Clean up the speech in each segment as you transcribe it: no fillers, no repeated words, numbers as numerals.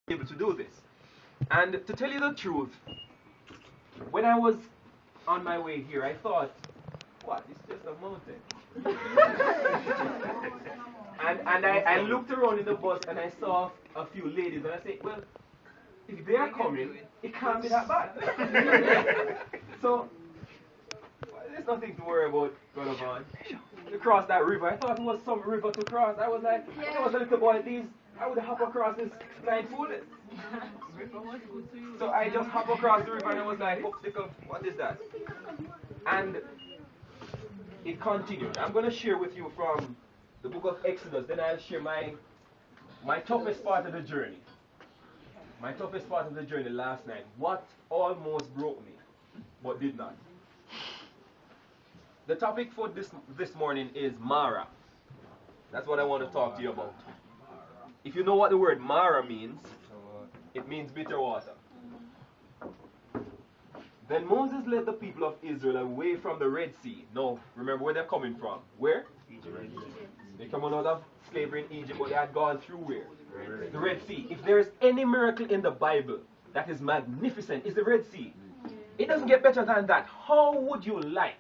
able to do this. And to tell you the truth, when I was on my way here, I thought, what, it's just a mountain. and I looked around in the bus and I saw a few ladies and I said, well, if they are coming, it can't be that bad. So, well, there's nothing to worry about, Brother Vaughn. To cross that river, I thought it was some river to cross. I was like, if I was a little boy, I would hop across this blindfolded. So I just hop across the river and I was like, oh, what is that? And it continued. I'm going to share with you from the book of Exodus. Then I'll share my toughest part of the journey. My toughest part of the journey last night. What almost broke me, but did not. The topic for this morning is Mara. That's what I want to talk to you about. If you know what the word Mara means, it means bitter water. Then Moses led the people of Israel away from the Red Sea. Now, remember where they're coming from. Where? Egypt. They're coming out of slavery in Egypt, but they had gone through where? The Red Sea. If there is any miracle in the Bible that is magnificent, it's the Red Sea. It doesn't get better than that. How would you like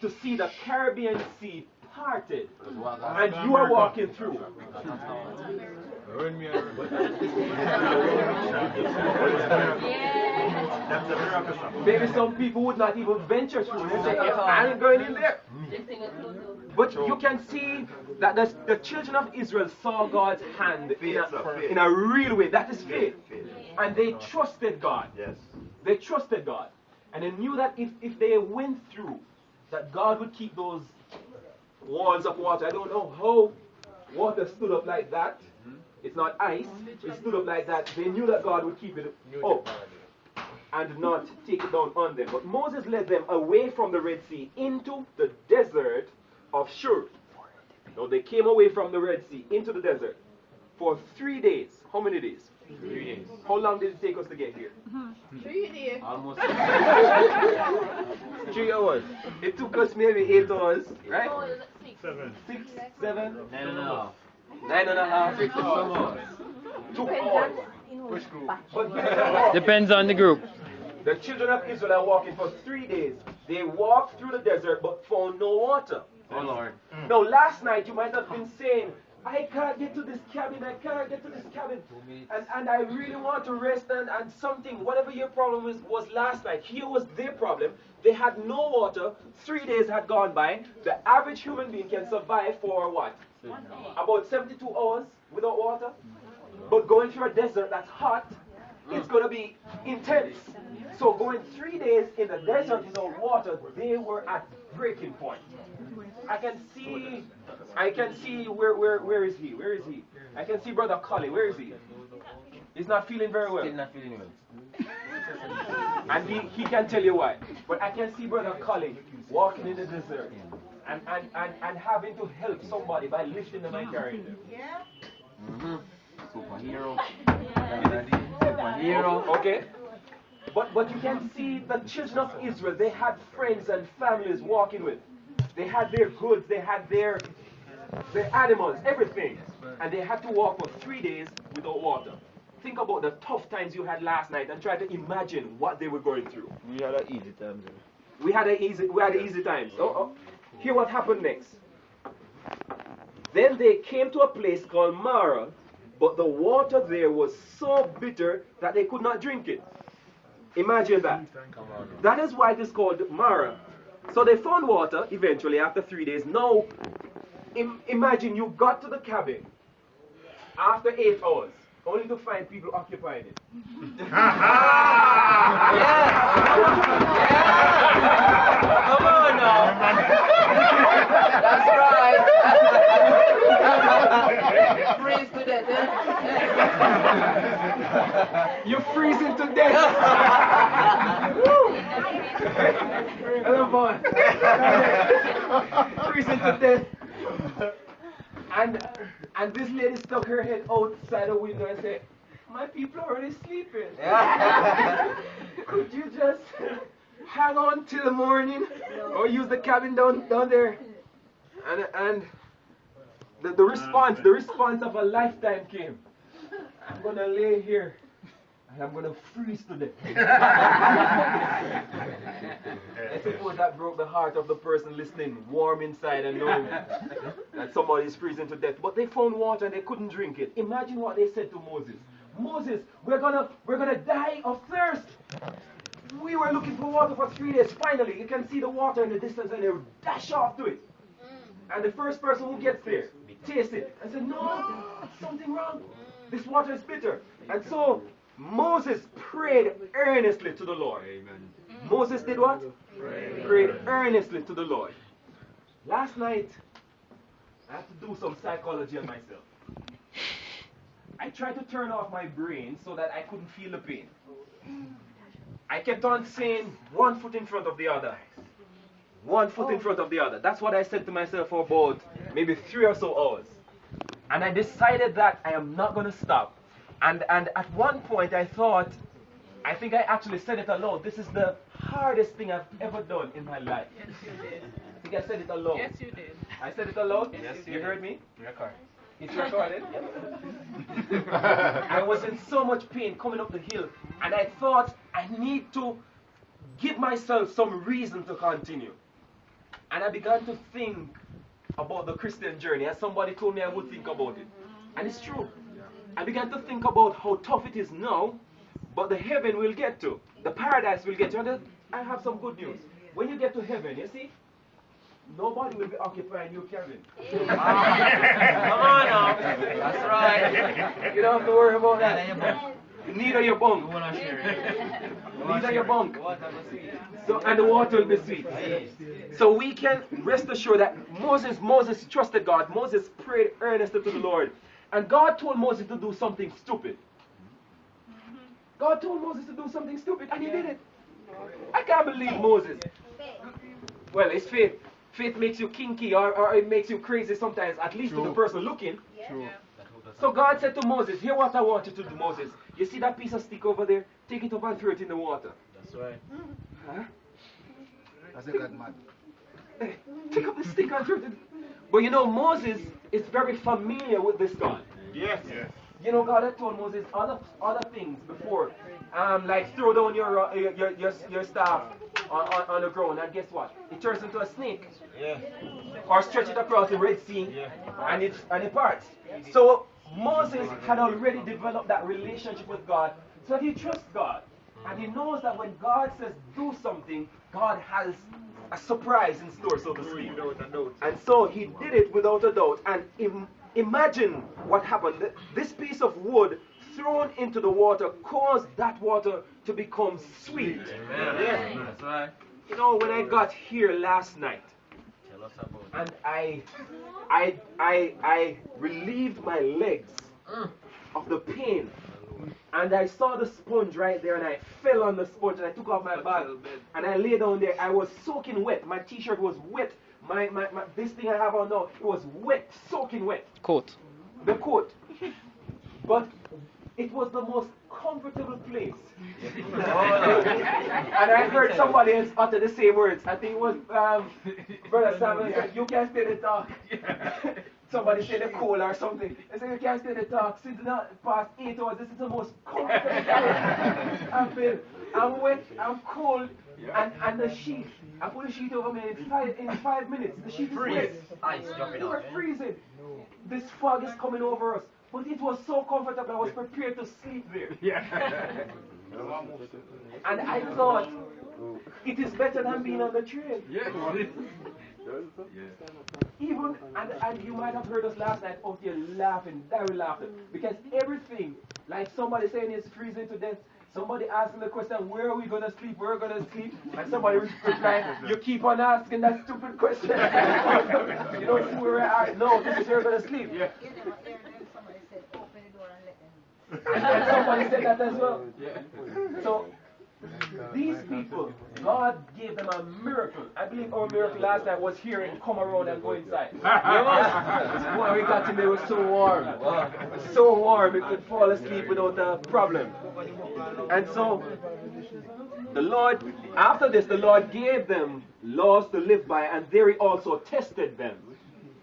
to see the Caribbean Sea parted and you are walking through? Maybe some people would not even venture through. They say, I ain't going in there. But you can see that the children of Israel saw God's hand in a real way. That is faith. And they trusted God. Yes. They trusted God. And they knew that if they went through, that God would keep those walls of water. I don't know how water stood up like that. It's not ice. It stood up like that. They knew that God would keep it up and not take it down on them. But Moses led them away from the Red Sea into the desert of Shur. So they came away from the Red Sea into the desert for 3 days. How many days? 3 days. How long did it take us to get here? 3 days. Almost 3 hours. It took us maybe 8 hours, right? 6. 6, 7, 9.5. 9.5, 6 hours. 2 hours. But Depends on the group. the children of Israel are walking for 3 days. They walked through the desert but found no water. Oh Lord. Now, last night you might have been saying, I can't get to this cabin, I can't get to this cabin. And I really want to rest and something, whatever your problem was last night, here was their problem. They had no water, 3 days had gone by. The average human being can survive for what? About 72 hours without water. But going through a desert that's hot, it's going to be intense. So going 3 days in the desert without water, they were at breaking point. I can see where is he? Where is he? I can see Brother Collie. Where is he? He's not feeling very well. Still not feeling well. And he can tell you why. But I can see Brother Collie walking in the desert and having to help somebody by lifting them and carrying them. Yeah. Superhero. Superhero. Okay? But you can see the children of Israel, they had friends and families walking with. They had their goods, they had their animals, everything. And they had to walk for 3 days without water. Think about the tough times you had last night and try to imagine what they were going through. We had an easy time. We had easy times. Hear what happened next. Then they came to a place called Mara, but the water there was so bitter that they could not drink it. Imagine that. That is why it is called Mara. So they found water eventually after 3 days. Now, imagine you got to the cabin after 8 hours, only to find people occupying it. Come on now. That's right. Freeze to death, You're freezing to death. Hello, boy. Freezing to death. And this lady stuck her head outside the window and said, my people are already sleeping. Could you just hang on till the morning or use the cabin down there? And the response of a lifetime came. I'm gonna lay here and I'm gonna freeze to death. I suppose that broke the heart of the person listening, warm inside and knowing that somebody is freezing to death. But they found water and they couldn't drink it. Imagine what they said to Moses. Moses, we're gonna die of thirst. We were looking for water for 3 days. Finally, you can see the water in the distance and they dash off to it. And the first person who gets there, taste it and say, no, something wrong. This water is bitter. And so Moses prayed earnestly to the Lord. Amen. Moses did what? Prayed earnestly to the Lord. Last night, I had to do some psychology on myself. I tried to turn off my brain so that I couldn't feel the pain. I kept on saying one foot in front of the other. One foot in front of the other. That's what I said to myself for about maybe 3 or so hours. And I decided that I am not going to stop. And at one point I thought, I think I actually said it aloud. This is the hardest thing I've ever done in my life. Yes, you did. I think I said it aloud. Yes, you did. I said it aloud? Yes, you heard me? Record. It's recorded. I was in so much pain coming up the hill, and I thought I need to give myself some reason to continue. And I began to think about the Christian journey, as somebody told me I would think about it. And it's true. I began to think about how tough it is now, but the heaven we'll get to, the paradise we'll get to. And I have some good news. When you get to heaven, you see, nobody will be occupying your cabin. Come on now. That's right. You don't have to worry about that. Neither your bunk. Neither your bunk. So, and the water will be sweet. So we can rest assured that Moses trusted God. Moses prayed earnestly to the Lord. And God told Moses to do something stupid. God told Moses to do something stupid, and he did it. I can't believe Moses. Well, it's faith. Faith makes you kinky, or it makes you crazy sometimes, at least to the person looking. So God said to Moses, here what I want you to do, Moses. You see that piece of stick over there? Take it up and throw it in the water. That's right. Huh? That's a good man. Take up the stick and throw it in. But you know, Moses is very familiar with this God. Yes. Yes. You know, God had told Moses other things before, like throw down your staff on the ground, and guess what? It turns into a snake. Yeah. Or stretch it across the Red Sea, and it parts. So Moses had already developed that relationship with God, so he trusts God, and he knows that when God says do something, God has a surprise in store, so to speak. And so he did it without a doubt. And imagine what happened. This piece of wood thrown into the water caused that water to become sweet. Amen. Yes. That's right. You know, when I got here last night, Tell us about and I relieved my legs of the pain, and I saw the sponge right there, and I fell on the sponge, and I took off my bag, and I lay down there. I was soaking wet. My t-shirt was wet. My this thing I have on now, it was wet, soaking wet. Coat. The coat. But it was the most comfortable place. And I heard somebody else utter the same words. I think it was Brother Samuel said, you can't stay in the dark. Somebody said the cold or something. They said, you can't stay in the dark. Since not past 8 hours, this is the most comfortable place. I feel, I'm wet, I'm cold, and the sheet. I put the sheet over me in 5 minutes. The sheet is wet. Ice jumping We were out. freezing. This fog is coming over us. But it was so comfortable, I was prepared to sleep there. And I thought, it is better than being on the train. Even, and you might have heard us last night out here laughing, very laughing. Because everything, like somebody saying it's freezing to death, somebody asking the question, where are we going to sleep, where are we going to sleep? And somebody replying, you keep on asking that stupid question. You don't see where we are. No, this is where we're going to sleep. And then somebody said that as well. So, these people, God gave them a miracle. I believe our miracle last night was hearing come around and go inside. When we got in there, it was so warm. It was so warm, we could fall asleep without a problem. And so, the Lord, after this, the Lord gave them laws to live by, and there He also tested them.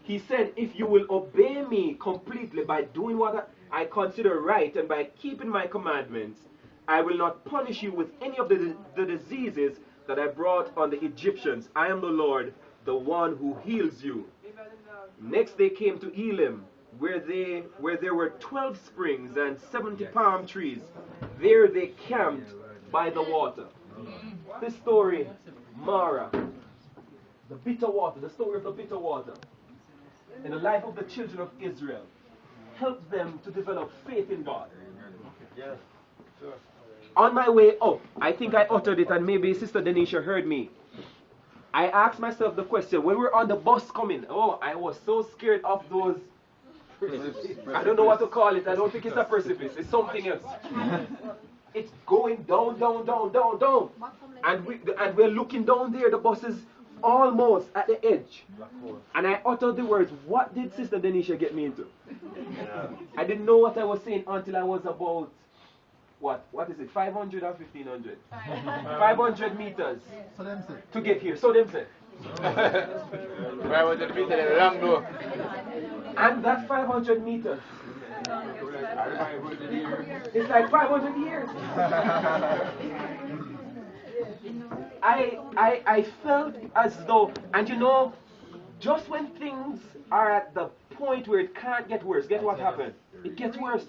He said, if you will obey me completely by doing what I consider right, and by keeping my commandments, I will not punish you with any of the diseases that I brought on the Egyptians. I am the Lord, the one who heals you. Next they came to Elim, where there were 12 springs and 70 palm trees. There they camped by the water. This story, Mara, the bitter water, the story of the bitter water, in the life of the children of Israel, helped them to develop faith in God. Yes. Sure. On my way up, I think I uttered it, and maybe Sister Denisha heard me. I asked myself the question, when we're on the bus coming, I was so scared of those, I don't know what to call it, I don't think it's a precipice, it's something else. It's going down, down, down, down, down. And we're looking down there, the bus is almost at the edge. And I uttered the words, what did Sister Denisha get me into? I didn't know what I was saying until I was about, what is it, 500 or 1500? 500 meters to get here. So them say. 500 meters long though. And that 500 meters, it's like 500 years. I felt as though, and you know, just when things are at the point where it can't get worse, guess what happened? It gets worse.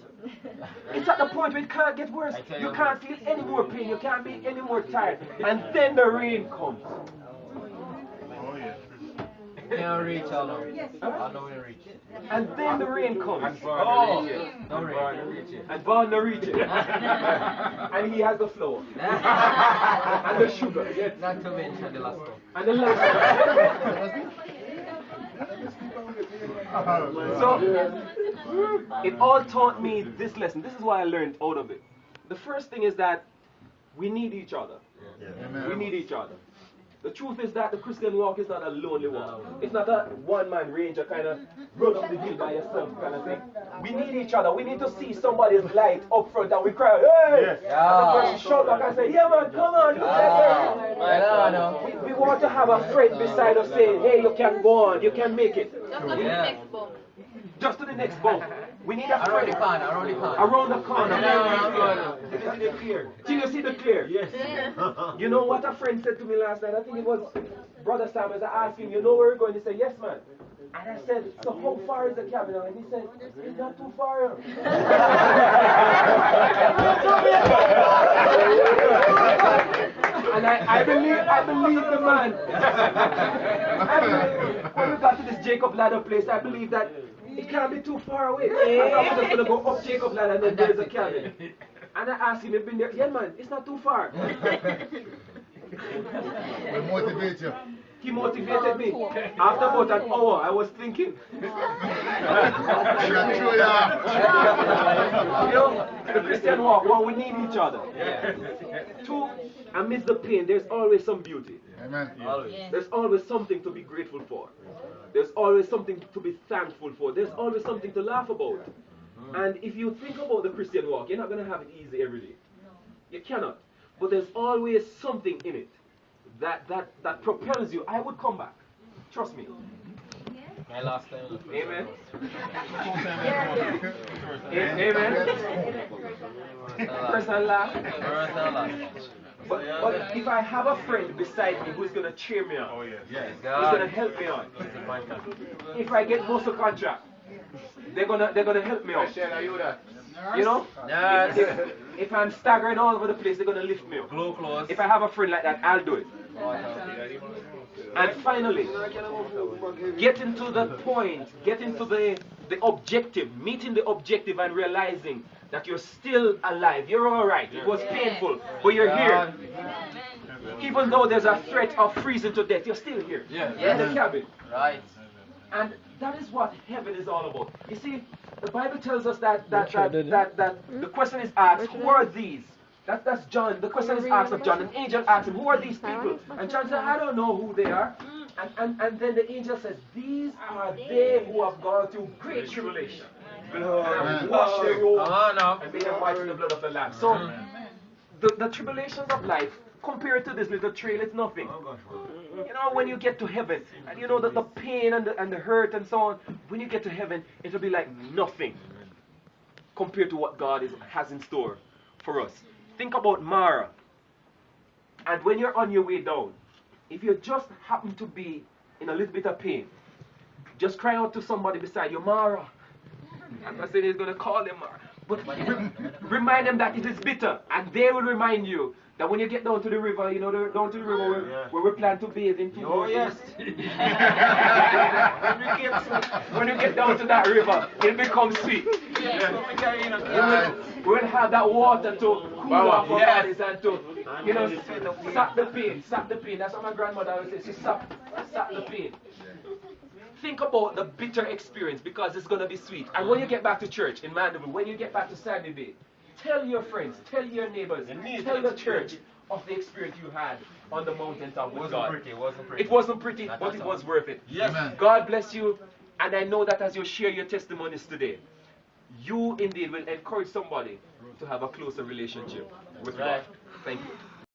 It's at the point where it can't get worse. You can't feel any more pain, you can't be any more tired. And then the rain comes. Can't reach all of it. I know we reach. And then the rain comes. And Barn no reach it. And he has the flour. And the sugar. Yes. Not to mention the last one. And the last So, it all taught me this lesson. This is what I learned out of it. The first thing is that we need each other. We need each other. The truth is that the Christian walk is not a lonely walk. It's not a one-man ranger kind of run up the hill by yourself kind of thing. We need each other. We need to see somebody's light up front and we cry, hey! And the person shout back and say, yeah man, come on, we want to have a friend beside us saying, hey, you can go on, you can make it. Just to the next bump. We need a friend. Around the corner. Till you see the clear. Yes. You know what a friend said to me last night? I think it was Brother Sam. As I asked him, you know where we're going? He said, yes, man. And I said, so how far is the cabin? And he said, it's not too far. And I believe the man. When we got to this Jacob Ladder place, I believe that it can't be too far away. I thought we were just going to go up Jacob Ladder and then there's a cabin. And I asked him, you've been there? Yeah, man, it's not too far. We motivate you. He motivated me. After about an hour, I was thinking. You know, the Christian walk, one, we need each other. Two, amidst the pain, there's always some beauty. Amen. There's always something to be grateful for. There's always something to be thankful for. There's always something to laugh about. And if you think about the Christian walk, you're not going to have it easy every day. You cannot. But there's always something in it that propels you. I would come back. Trust me. My last time. Amen. Amen. First and last. But if I have a friend beside me who's going to cheer me on, who's going to help me on, if I get muscle contract, they're gonna help me out. You know? If I'm staggering all over the place, they're gonna lift me up. If I have a friend like that, I'll do it. And finally, getting to the point, getting to the objective, meeting the objective and realizing that you're still alive. You're alright. It was painful, but you're here. Even though there's a threat of freezing to death, you're still here. In the cabin. Right. And that is what heaven is all about. You see, the Bible tells us that the question is asked, who are these? That's John. The question is asked of John. An angel asks him, who are these people? And John said, I don't know who they are. And then the angel says, these are they who have gone through great tribulation. And wash their robes and made them white in the blood of the Lamb. So, the tribulations of life, compared to this little trail, it's nothing. You know, when you get to heaven, and you know that the pain and the hurt and so on, when you get to heaven, it'll be like nothing. compared to what God has in store for us. Think about Mara. And when you're on your way down, if you just happen to be in a little bit of pain, just cry out to somebody beside you, Mara. I'm not saying he's going to call him Mara, but remind them that it is bitter, and they will remind you that when you get down to the river, you know, down to the river where we plan to bathe in 2 Oh, years. yes. When you get down to that river, it becomes sweet. We'll have that water to cool off our bodies and to, you know, sap the pain, sap the pain. That's what my grandmother always says, she sap the pain. Think about the bitter experience because it's going to be sweet. And when you get back to church in Mandeville, when you get back to Sandy Bay, tell your friends, tell your neighbors, tell the church of the experience you had on the mountaintop with God. It wasn't pretty, but it was worth it. Yes. God bless you. And I know that as you share your testimonies today, you indeed will encourage somebody to have a closer relationship with God. Thank you.